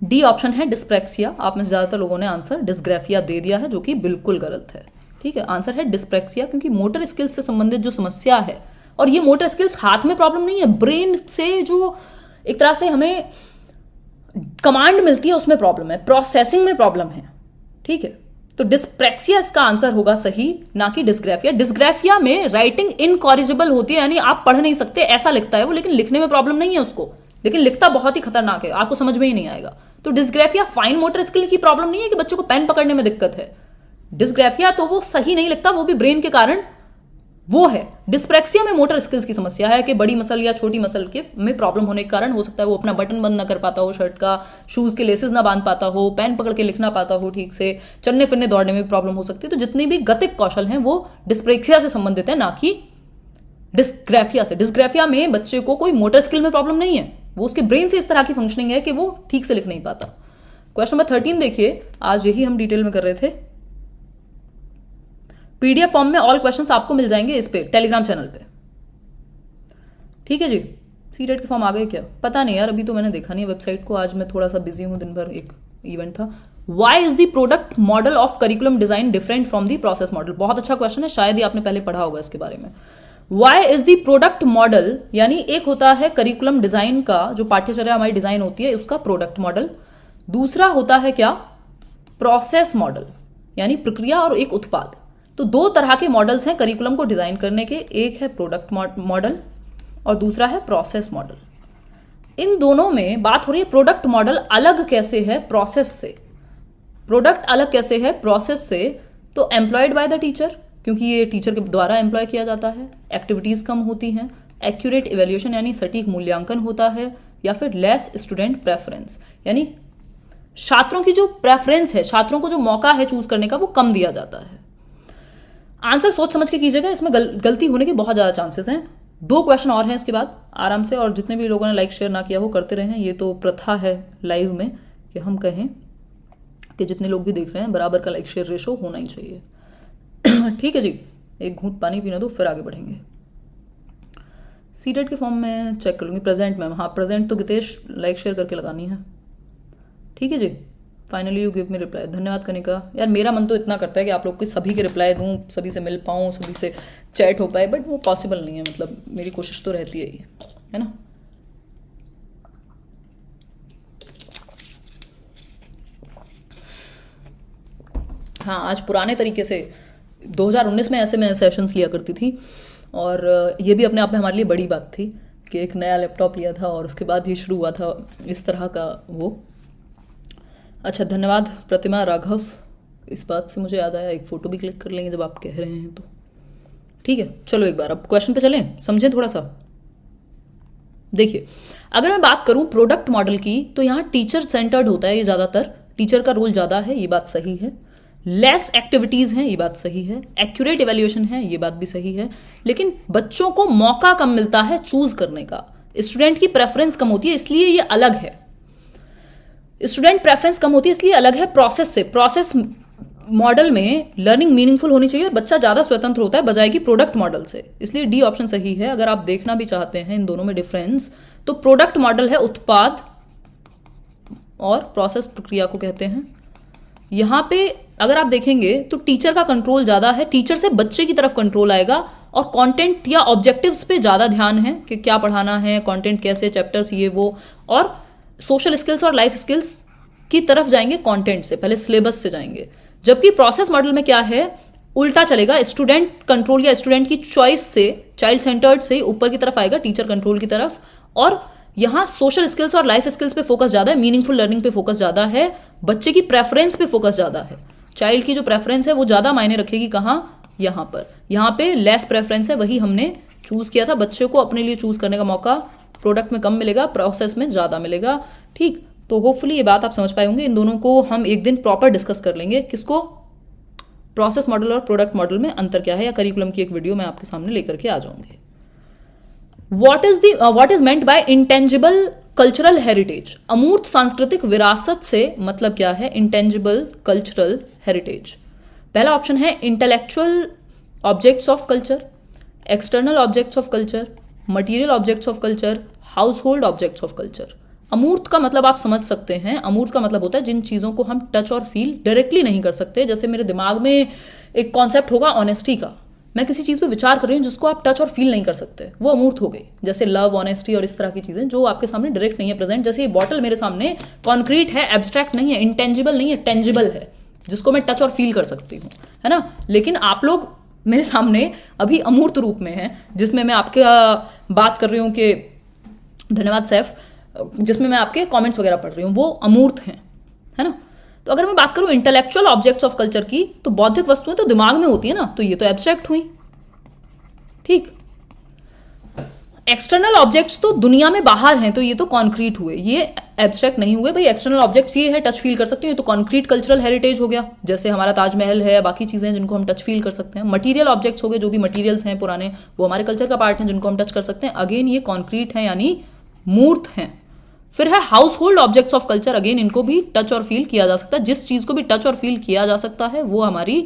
डी ऑप्शन है डिस्प्रैक्सिया। आप में से ज्यादातर लोगों ने आंसर डिस्ग्राफिया दे दिया है, जो कि बिल्कुल गलत है, ठीक है। आंसर है डिस्प्रैक्सिया, क्योंकि मोटर स्किल्स से संबंधित जो समस्या है, और ये मोटर स्किल्स हाथ में प्रॉब्लम नहीं है, ब्रेन से जो एक तरह से हमें कमांड मिलती है उसमें प्रॉब्लम है, प्रोसेसिंग में प्रॉब्लम है, ठीक है। तो डिस्प्रेक्सिया इसका आंसर होगा सही, ना कि डिस्ग्राफिया। डिस्ग्राफिया में राइटिंग इनकॉरिजिबल होती है, यानी आप पढ़ नहीं सकते ऐसा लिखता है वो, लेकिन लिखने में प्रॉब्लम नहीं है उसको, लेकिन लिखता बहुत ही खतरनाक है, आपको समझ में ही नहीं आएगा। तो डिस्ग्राफिया फाइन मोटर स्किल की प्रॉब्लम नहीं है कि बच्चों को पेन पकड़ने में दिक्कत है। डिस्ग्राफिया तो वो सही नहीं लिखता, वो भी ब्रेन के कारण वो है। डिस्प्रेक्सिया में मोटर स्किल्स की समस्या है कि बड़ी मसल या छोटी मसल के में प्रॉब्लम होने के कारण हो सकता है वो अपना बटन बंद ना कर पाता हो शर्ट का, शूज के लेसेस ना बांध पाता हो, पेन पकड़ के लिखना पाता हो ठीक से, चलने फिरने दौड़ने में प्रॉब्लम हो सकती है। तो जितनी भी गतिक कौशल हैं वो डिस्प्रेक्सिया से संबंधित है, ना कि डिस्ग्राफिया से। डिस्ग्राफिया में बच्चे को कोई मोटर स्किल में प्रॉब्लम नहीं है, वो उसके ब्रेन से इस तरह की फंक्शनिंग है कि वो ठीक से लिख नहीं पाता। क्वेश्चन नंबर 13 देखिए, आज यही हम डिटेल में कर रहे थे। पीडीएफ फॉर्म में ऑल क्वेश्चंस आपको मिल जाएंगे इस पे टेलीग्राम चैनल पे, ठीक है जी। सीटेट के फॉर्म आ गए क्या पता नहीं यार, अभी तो मैंने देखा नहीं है वेबसाइट को, आज मैं थोड़ा सा बिजी हूं, दिन भर एक इवेंट था। Why is the product model of curriculum design different from the process model? बहुत अच्छा क्वेश्चन है, शायद ही आपने पहले पढ़ा होगा इसके बारे में। Why is the product model, यानी एक होता है करिकुलम डिजाइन का जो पाठ्यचर्या हमारी डिजाइन होती है उसका प्रोडक्ट मॉडल, दूसरा होता है क्या प्रोसेस मॉडल, यानी प्रक्रिया और एक उत्पाद। तो दो तरह के मॉडल्स हैं करिकुलम को डिजाइन करने के, एक है प्रोडक्ट मॉडल और दूसरा है प्रोसेस मॉडल। इन दोनों में बात हो रही है प्रोडक्ट मॉडल अलग कैसे है प्रोसेस से, प्रोडक्ट अलग कैसे है प्रोसेस से। तो एम्प्लॉयड बाय द टीचर, क्योंकि ये टीचर के द्वारा एम्प्लॉय किया जाता है, एक्टिविटीज कम होती हैं, एक्यूरेट इवेल्यूशन यानी सटीक मूल्यांकन होता है, या फिर लेस स्टूडेंट प्रेफरेंस, यानी छात्रों की जो प्रेफरेंस है, छात्रों को जो मौका है चूज करने का वो कम दिया जाता है। आंसर सोच समझ के कीजिएगा, इसमें गलती होने के बहुत ज्यादा चांसेस हैं। 2 क्वेश्चन और हैं इसके बाद आराम से, और जितने भी लोगों ने लाइक शेयर ना किया वो करते रहे। ये तो प्रथा है लाइव में कि हम कहें कि जितने लोग भी देख रहे हैं बराबर का लाइक शेयर रेशो होना ही चाहिए। ठीक है जी, एक घूंट पानी पीना दो फिर आगे बढ़ेंगे। सीटेट के फॉर्म में चेक कर लूंगी। प्रेजेंट मैम, हाँ प्रेजेंट तो गितेश लाइक शेयर करके लगानी है, ठीक है जी। Finally you give me reply, धन्यवाद करने का। यार मेरा मन तो इतना करता है कि आप लोग को सभी के रिप्लाई दूं, सभी से मिल पाऊं, सभी से चैट हो पाए, बट वो पॉसिबल नहीं है। मतलब मेरी कोशिश तो रहती है ना। हाँ, आज पुराने तरीके से 2019 में ऐसे मैं सेशंस लिया करती थी, और ये भी अपने आप में हमारे लिए बड़ी बात थी कि एक नया लैपटॉप लिया था और उसके बाद ये शुरू हुआ था इस तरह का वो। अच्छा, धन्यवाद प्रतिमा राघव। इस बात से मुझे याद आया, एक फ़ोटो भी क्लिक कर लेंगे जब आप कह रहे हैं तो। ठीक है, चलो एक बार अब क्वेश्चन पे चलें, समझें थोड़ा सा। देखिए, अगर मैं बात करूं प्रोडक्ट मॉडल की, तो यहाँ टीचर सेंटर्ड होता है ये ज़्यादातर, टीचर का रोल ज़्यादा है, ये बात सही है। लेस एक्टिविटीज़ हैं, ये बात सही है। एक्यूरेट इवैल्यूएशन है, ये बात भी सही है। लेकिन बच्चों को मौका कम मिलता है चूज करने का, स्टूडेंट की प्रेफरेंस कम होती है, इसलिए ये अलग है। स्टूडेंट प्रेफरेंस कम होती है इसलिए अलग है प्रोसेस से। प्रोसेस मॉडल में लर्निंग मीनिंगफुल होनी चाहिए और बच्चा ज़्यादा स्वतंत्र होता है बजाय कि प्रोडक्ट मॉडल से, इसलिए डी ऑप्शन सही है। अगर आप देखना भी चाहते हैं इन दोनों में डिफरेंस, तो प्रोडक्ट मॉडल है उत्पाद और प्रोसेस प्रक्रिया को कहते हैं। यहाँ पे अगर आप देखेंगे तो टीचर का कंट्रोल ज़्यादा है, टीचर से बच्चे की तरफ कंट्रोल आएगा, और कंटेंट या ऑब्जेक्टिव्स पे ज़्यादा ध्यान है कि क्या पढ़ाना है, कंटेंट कैसे, चैप्टर्स ये वो, और सोशल स्किल्स और लाइफ स्किल्स की तरफ जाएंगे कंटेंट से, पहले सिलेबस से जाएंगे। जबकि प्रोसेस मॉडल में क्या है, उल्टा चलेगा, स्टूडेंट कंट्रोल या स्टूडेंट की चॉइस से, चाइल्ड सेंटर्ड से ऊपर की तरफ आएगा टीचर कंट्रोल की तरफ, और यहाँ सोशल स्किल्स और लाइफ स्किल्स पे फोकस ज्यादा है, मीनिंगफुल लर्निंग पे फोकस ज्यादा है, बच्चे की प्रेफरेंस पे फोकस ज्यादा है। चाइल्ड की जो प्रेफरेंस है वो ज्यादा मायने रखेगी कहाँ, यहाँ पर। यहाँ पे लेस प्रेफरेंस है, वही हमने चूज किया था। बच्चे को अपने लिए चूज करने का मौका प्रोडक्ट में कम मिलेगा, प्रोसेस में ज्यादा मिलेगा। ठीक, तो होपफुली ये बात आप समझ पाए होंगे। इन दोनों को हम एक दिन प्रॉपर डिस्कस कर लेंगे, किसको, प्रोसेस मॉडल और प्रोडक्ट मॉडल में अंतर क्या है, या करिकुलम की एक वीडियो मैं आपके सामने लेकर के आ जाऊंगी। What is meant bye intangible cultural heritage? अमूर्त सांस्कृतिक विरासत से मतलब क्या है इंटेंजिबल कल्चरल हेरिटेज? पहला ऑप्शन है intellectual objects of culture, external objects of culture, material objects of culture, house hold objects of culture. अमूर्त का मतलब आप समझ सकते हैं, अमूर्त का मतलब होता है जिन चीजों को हम टच और फील डायरेक्टली नहीं कर सकते। जैसे मेरे दिमाग में एक कॉन्सेप्ट होगा ऑनेस्टी का, मैं किसी चीज़ पे विचार कर रही हूँ जिसको आप टच और फील नहीं कर सकते, वो अमूर्त हो गई। जैसे लव, ऑनेस्टी और इस तरह की चीज़ें जो आपके सामने डायरेक्ट नहीं है प्रेजेंट। जैसे ये बॉटल मेरे सामने कॉन्क्रीट है, एब्स्ट्रैक्ट नहीं है, इंटेंजिबल नहीं है, टेंजिबल है, जिसको मैं टच और फील कर सकती हूँ, है ना। लेकिन आप लोग मेरे सामने अभी अमूर्त रूप में हैं, जिसमें मैं आपके बात कर रही हूँ कि धन्यवाद सैफ, जिसमें मैं आपके कमेंट्स वगैरह पढ़ रही हूँ, वो अमूर्त हैं, है ना। तो अगर मैं बात करूँ इंटेलेक्चुअल ऑब्जेक्ट्स ऑफ कल्चर की, तो बौद्धिक वस्तुएं तो दिमाग में होती है ना, तो ये तो एब्स्ट्रैक्ट हुई, ठीक। एक्सटर्नल ऑब्जेक्ट्स तो दुनिया में बाहर हैं, तो ये तो कॉन्क्रीट हुए, ये एब्स्ट्रैक्ट नहीं हुए भाई। एक्सटर्नल ऑब्जेक्ट्स ये है, टच फील कर सकते हो, ये तो कॉन्क्रीट कल्चरल हेरिटेज हो गया, जैसे हमारा ताजमहल है, बाकी चीजें जिनको हम टच फील कर सकते हैं। मटीरियल ऑब्जेक्ट्स हो गए, जो भी मटीरियल्स हैं पुराने, वो हमारे कल्चर का पार्ट है, जिनको हम टच कर सकते हैं। अगेन ये कॉन्क्रीट है, यानी मूर्त हैं। फिर है house hold objects of culture, again इनको भी टच और फील किया जा सकता है। जिस चीज को भी टच और फील किया जा सकता है वो हमारी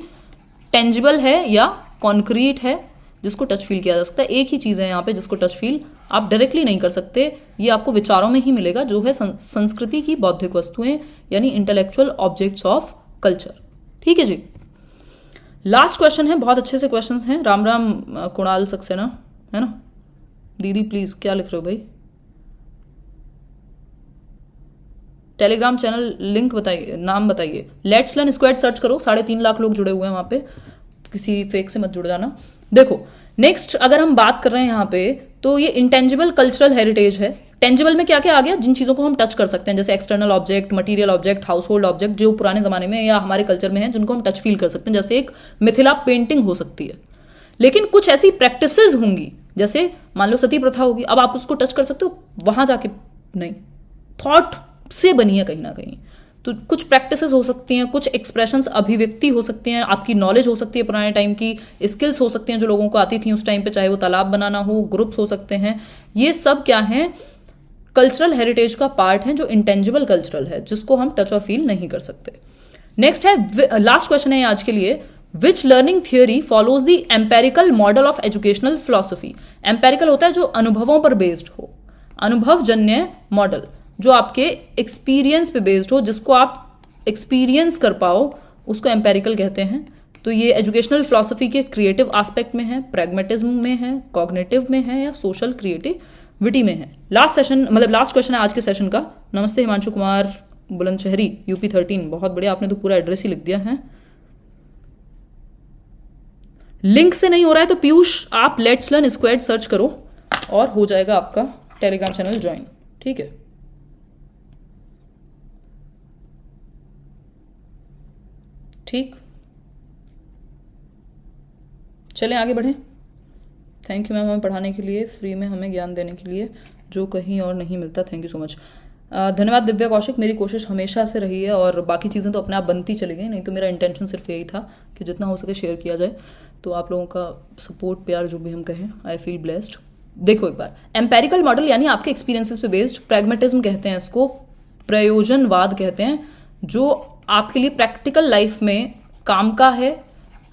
टेंजिबल है या कॉन्क्रीट है, जिसको टच फील किया जा सकता है। एक ही चीज है यहाँ पे जिसको टच फील आप डायरेक्टली नहीं कर सकते, ये आपको विचारों में ही मिलेगा, जो है संस्कृति की बौद्धिक वस्तुएं, यानी इंटेलेक्चुअल ऑब्जेक्ट्स ऑफ कल्चर। ठीक है जी। लास्ट क्वेश्चन है, बहुत अच्छे से क्वेश्चन हैं। राम राम कुणाल सक्सेना, है ना। दीदी प्लीज क्या लिख रहे हो भाई? टेलीग्राम चैनल लिंक बताइए, नाम बताइए। लेट्स लर्न स्क्वाड सर्च करो, 3.5 लाख लोग जुड़े हुए हैं वहां पे, किसी फेक से मत जुड़ जाना। देखो नेक्स्ट अगर हम बात कर रहे हैं यहाँ पे, तो ये इंटेंजिबल कल्चरल हेरिटेज है। टेंजिबल में क्या क्या आ गया? जिन चीजों को हम टच कर सकते हैं, जैसे external object, material object, house hold object, जो पुराने जमाने में या हमारे कल्चर में है, जिनको हम टच फील कर सकते हैं। जैसे एक मिथिला पेंटिंग हो सकती है। लेकिन कुछ ऐसी प्रैक्टिसेस होंगी, जैसे मान लो सती प्रथा होगी, अब आप उसको टच कर सकते हो, वहां जाके नहीं, थॉट से बनी है कहीं ना कहीं। तो कुछ प्रैक्टिसेस हो सकती हैं, कुछ एक्सप्रेशंस, अभिव्यक्ति हो सकती हैं, आपकी नॉलेज हो सकती है, पुराने टाइम की स्किल्स हो सकती हैं जो लोगों को आती थी उस टाइम पे, चाहे वो तालाब बनाना हो, ग्रुप्स हो सकते हैं। ये सब क्या है? कल्चरल हेरिटेज का पार्ट है, जो इंटेंजिबल कल्चरल है, जिसको हम टच और फील नहीं कर सकते। नेक्स्ट है, लास्ट क्वेश्चन है आज के लिए, which learning theory follows the empirical model of educational philosophy. Empirical होता है जो अनुभवों पर बेस्ड हो, अनुभवजन्य मॉडल, जो आपके एक्सपीरियंस पे बेस्ड हो, जिसको आप एक्सपीरियंस कर पाओ, उसको एम्पेरिकल कहते हैं। तो ये एजुकेशनल फिलोसफी के क्रिएटिव एस्पेक्ट में है, प्रैग्मेटिज्म में है, कॉग्निटिव में है, या सोशल क्रिएटिविटी में है। लास्ट सेशन, मतलब लास्ट क्वेश्चन है आज के सेशन का। नमस्ते हिमांशु कुमार बुलंदशहरी, यूपी 13, बहुत बढ़िया, आपने तो पूरा एड्रेस ही लिख दिया है। लिंक से नहीं हो रहा है तो पीयूष आप लेट्स लर्न स्क्वाड सर्च करो और हो जाएगा आपका टेलीग्राम चैनल ज्वाइन। ठीक है, ठीक, चलें आगे बढ़ें। थैंक यू मैम हमें पढ़ाने के लिए, फ्री में हमें ज्ञान देने के लिए, जो कहीं और नहीं मिलता। Thank you so much. धन्यवाद दिव्या कौशिक, मेरी कोशिश हमेशा से रही है, और बाकी चीज़ें तो अपने आप बनती चली गई, नहीं तो मेरा इंटेंशन सिर्फ यही था कि जितना हो सके शेयर किया जाए। तो आप लोगों का सपोर्ट, प्यार, जो भी हम कहें, आई फील ब्लेस्ड। देखो एक बार, एम्पेरिकल मॉडल यानी आपके एक्सपीरियंसेस पे बेस्ड, प्रैग्मेटिज्म कहते हैं इसको, प्रयोजनवाद कहते हैं, जो आपके लिए प्रैक्टिकल लाइफ में काम का है,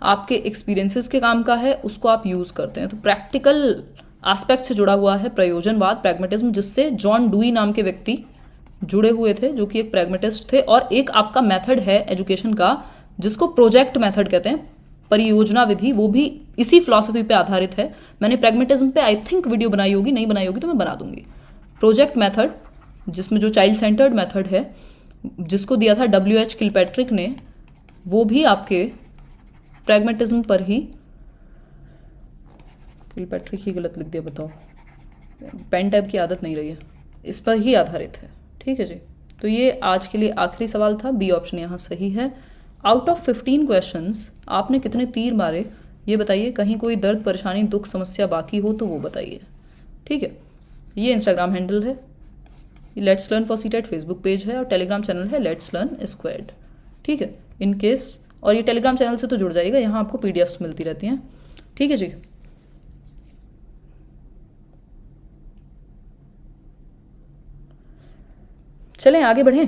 आपके एक्सपीरियंसेस के काम का है, उसको आप यूज करते हैं। तो प्रैक्टिकल एस्पेक्ट से जुड़ा हुआ है प्रयोजनवाद, प्रैग्मेटिज्म, जिससे जॉन डुई नाम के व्यक्ति जुड़े हुए थे, जो कि एक प्रैग्मेटिस्ट थे। और एक आपका मेथड है एजुकेशन का, जिसको प्रोजेक्ट मेथड कहते हैं, परियोजना विधि, वो भी इसी फिलॉसफी पे आधारित है। मैंने प्रैग्मेटिज्म पे आई थिंक वीडियो बनाई होगी, नहीं बनाई होगी तो मैं बना दूंगी। प्रोजेक्ट मेथड, जिसमें जो चाइल्ड सेंटर्ड मेथड है, जिसको दिया था WH किलपैट्रिक ने, वो भी आपके प्रैग्मेटिज्म पर ही, किलपैट्रिक ही गलत लिख दिया, बताओ, पेन टैब की आदत नहीं रही है, इस पर ही आधारित है। ठीक है जी, तो ये आज के लिए आखिरी सवाल था, बी ऑप्शन यहाँ सही है। आउट ऑफ 15 क्वेश्चंस आपने कितने तीर मारे ये बताइए। कहीं कोई दर्द, परेशानी, दुख, समस्या बाकी हो तो वो बताइए। ठीक है, ये इंस्टाग्राम हैंडल है, let's learn for CTET Facebook page है, और टेलीग्राम चैनल है लेट्स लर्न स्क्वाड। ठीक है, इन केस, और ये टेलीग्राम चैनल से तो जुड़ जाइएगा, यहाँ आपको PDFs मिलती रहती हैं। ठीक है जी, चलें आगे बढ़ें।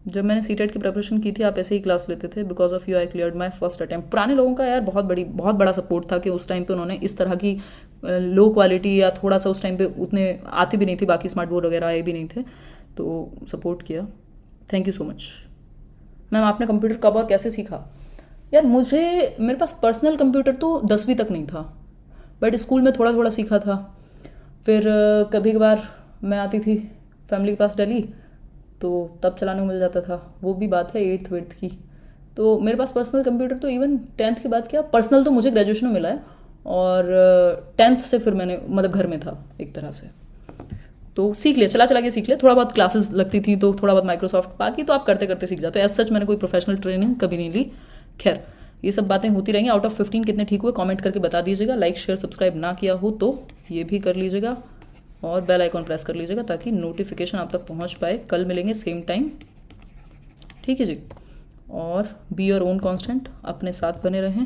जब मैंने सीटेट की प्रिपरेशन की थी, आप ऐसे ही क्लास लेते थे। Because of you I cleared my first attempt. पुराने लोगों का यार बहुत बड़ा सपोर्ट था कि उस टाइम पे उन्होंने इस तरह की लो क्वालिटी, या थोड़ा सा उस टाइम पे उतने आती भी नहीं थी, बाकी स्मार्ट बोर्ड वगैरह आए भी नहीं थे, तो सपोर्ट किया। Thank you so much. Ma'am आपने कंप्यूटर कब और कैसे सीखा? यार मेरे पास पर्सनल कंप्यूटर तो 10वीं तक नहीं था, बट स्कूल में थोड़ा थोड़ा सीखा था। फिर कभी कभार मैं आती थी फैमिली के पास दिल्ली, तो तब चलाने को मिल जाता था। वो भी बात है 8th 8th की। तो मेरे पास पर्सनल कंप्यूटर तो इवन 10th की बात, क्या पर्सनल तो मुझे ग्रेजुएशन में मिला है, और 10th से फिर मैंने मतलब घर में था एक तरह से, तो सीख लिया, चला चला के सीख लिया। थोड़ा बहुत क्लासेस लगती थी तो थोड़ा बहुत माइक्रोसॉफ्ट, बाकी तो आप करते करते सीख जाते हो। एज सच मैंने कोई प्रोफेशनल ट्रेनिंग कभी नहीं ली। खैर, ये सब बातें होती रहेंगी। आउट ऑफ 15 कितने ठीक हुए कमेंट करके बता दीजिएगा। लाइक शेयर सब्सक्राइब ना किया हो तो ये भी कर लीजिएगा, और बेल आइकॉन प्रेस कर लीजिएगा ताकि नोटिफिकेशन आप तक पहुंच पाए। कल मिलेंगे सेम टाइम, ठीक है जी। और बी योर ओन कांस्टेंट, अपने साथ बने रहें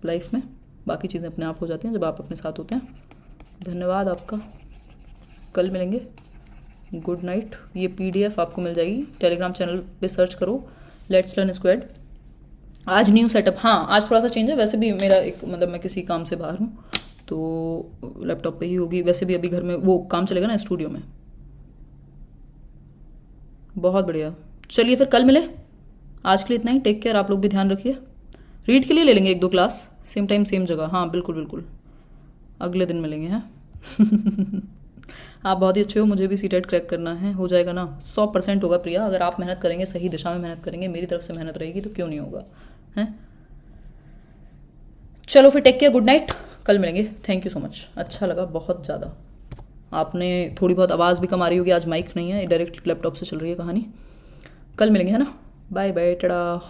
लाइफ में, बाकी चीज़ें अपने आप हो जाती हैं जब आप अपने साथ होते हैं। धन्यवाद आपका, कल मिलेंगे। Good night. ये PDF आपको मिल जाएगी, टेलीग्राम चैनल पे सर्च करो, लेट्स लर्न स्क्वाड। आज न्यू सेटअप, हाँ आज थोड़ा सा चेंज है। वैसे भी मेरा एक मतलब मैं किसी काम से बाहर हूँ तो लैपटॉप पे ही होगी। वैसे भी अभी घर में वो काम चलेगा ना स्टूडियो में। बहुत बढ़िया, चलिए फिर कल मिले। आज के लिए इतना ही, टेक केयर, आप लोग भी ध्यान रखिए। रीड के लिए ले लेंगे 1-2 क्लास, सेम टाइम सेम जगह। हाँ बिल्कुल बिल्कुल, अगले दिन मिलेंगे हैं। आप बहुत ही अच्छे हो, मुझे भी सीटेट क्रैक करना है, हो जाएगा ना? 100% होगा प्रिया, अगर आप मेहनत करेंगे, सही दिशा में मेहनत करेंगे, मेरी तरफ से मेहनत रहेगी तो क्यों नहीं होगा, हैं? चलो फिर टेक केयर, गुड नाइट, कल मिलेंगे। थैंक यू सो मच, अच्छा लगा बहुत ज़्यादा। आपने थोड़ी बहुत आवाज़ भी कम आ रही होगी, आज माइक नहीं है, डायरेक्ट लैपटॉप से चल रही है कहानी। कल मिलेंगे है ना, बाय बाय, टड़ा।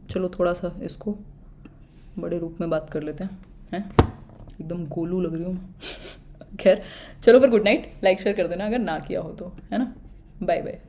चलो थोड़ा सा इसको बड़े रूप में बात कर लेते हैं एकदम गोलू लग रही हूँ। खैर चलो फिर गुड नाइट, लाइक शेयर कर देना अगर ना किया हो तो, है ना? Bye bye.